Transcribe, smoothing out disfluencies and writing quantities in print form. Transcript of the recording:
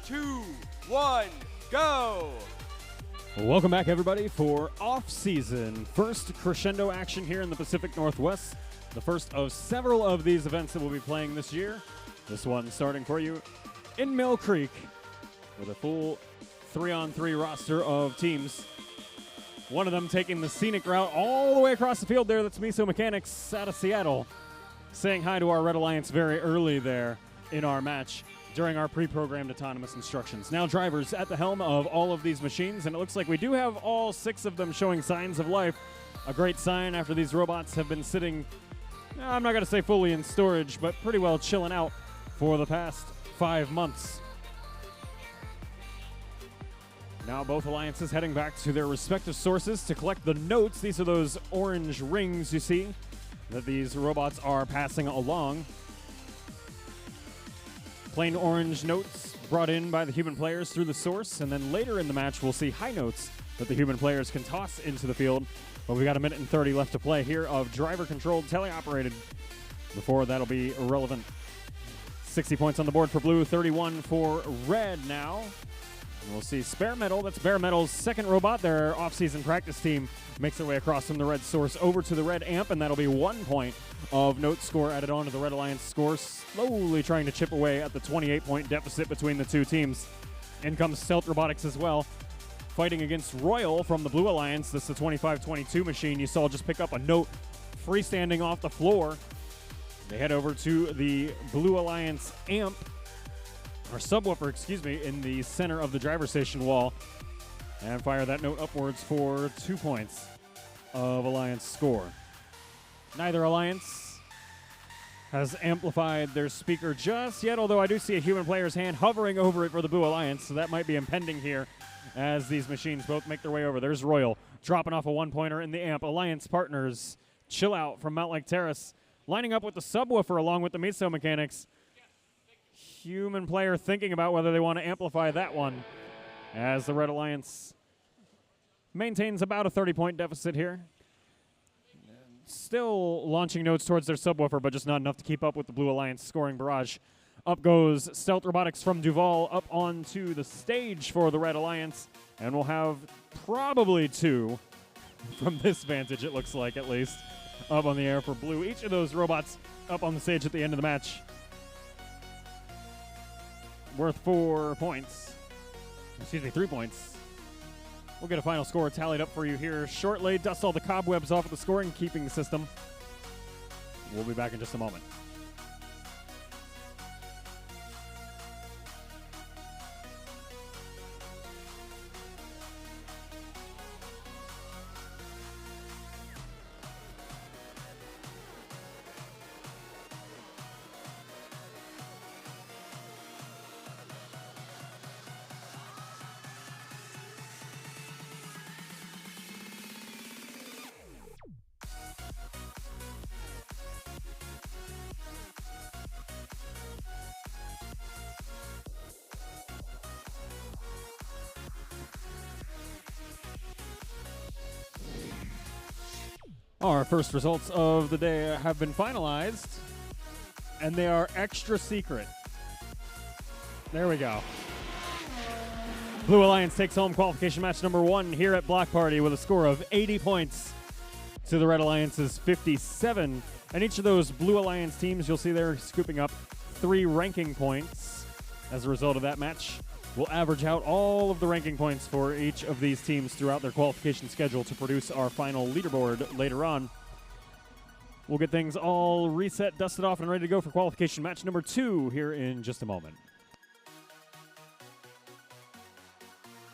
2, 1, go! Welcome back, everybody, for off-season first crescendo action here in the Pacific Northwest. The first of several of these events that we'll be playing this year. This one starting for you in Mill Creek with a full 3-on-3 roster of teams. One of them taking the scenic route all the way across the field there. That's Miso Mechanics out of Seattle, saying hi to our Red Alliance very early there in our match during our pre-programmed autonomous instructions. Now drivers at the helm of all of these machines, and it looks like we do have all 6 of them showing signs of life. A great sign after these robots have been sitting, I'm not going to say fully in storage, but pretty well chilling out for the past 5 months. Now both alliances heading back to their respective sources to collect the notes. These are those orange rings you see that these robots are passing along. Plain orange notes brought in by the human players through the source, and then later in the match we'll see high notes that the human players can toss into the field. But we got 1 minute and 30 left to play here of driver-controlled, teleoperated. Before that'll be irrelevant. 60 points on the board for blue, 31 for red now. And we'll see Spare Metal, that's Bare Metal's second robot. Their off-season practice team makes their way across from the red source over to the red amp, and that'll be 1 point of note score added on to the Red Alliance score, slowly trying to chip away at the 28-point deficit between the two teams. In comes Stealth Robotics as well, fighting against Royal from the Blue Alliance. This is the 2522 machine you saw just pick up a note freestanding off the floor. They head over to the Blue Alliance amp, or subwoofer, excuse me, in the center of the driver station wall, and fire that note upwards for 2 points of Alliance score. Neither Alliance has amplified their speaker just yet, although I do see a human player's hand hovering over it for the Blue Alliance, so that might be impending here as these machines both make their way over. There's Royal dropping off a 1-pointer in the amp. Alliance partners Chill Out from Mount Lake Terrace lining up with the subwoofer along with the Miso Mechanics. Human player thinking about whether they want to amplify that one as the Red Alliance maintains about a 30-point deficit here. Still launching notes towards their subwoofer, but just not enough to keep up with the Blue Alliance scoring barrage. Up goes Stealth Robotics from Duval up onto the stage for the Red Alliance, and we'll have probably 2 from this vantage, it looks like, at least, up on the air for blue. Each of those robots up on the stage at the end of the match worth 4 points. Excuse me, 3 points. We'll get a final score tallied up for you here shortly. Dust all the cobwebs off of the scoring keeping system. We'll be back in just a moment. Our first results of the day have been finalized, and they are extra secret. There we go. Blue Alliance takes home qualification match number 1 here at Block Party with a score of 80 points to the Red Alliance's 57. And each of those Blue Alliance teams, you'll see they're scooping up 3 ranking points as a result of that match. We'll average out all of the ranking points for each of these teams throughout their qualification schedule to produce our final leaderboard later on. We'll get things all reset, dusted off, and ready to go for qualification match number 2 here in just a moment.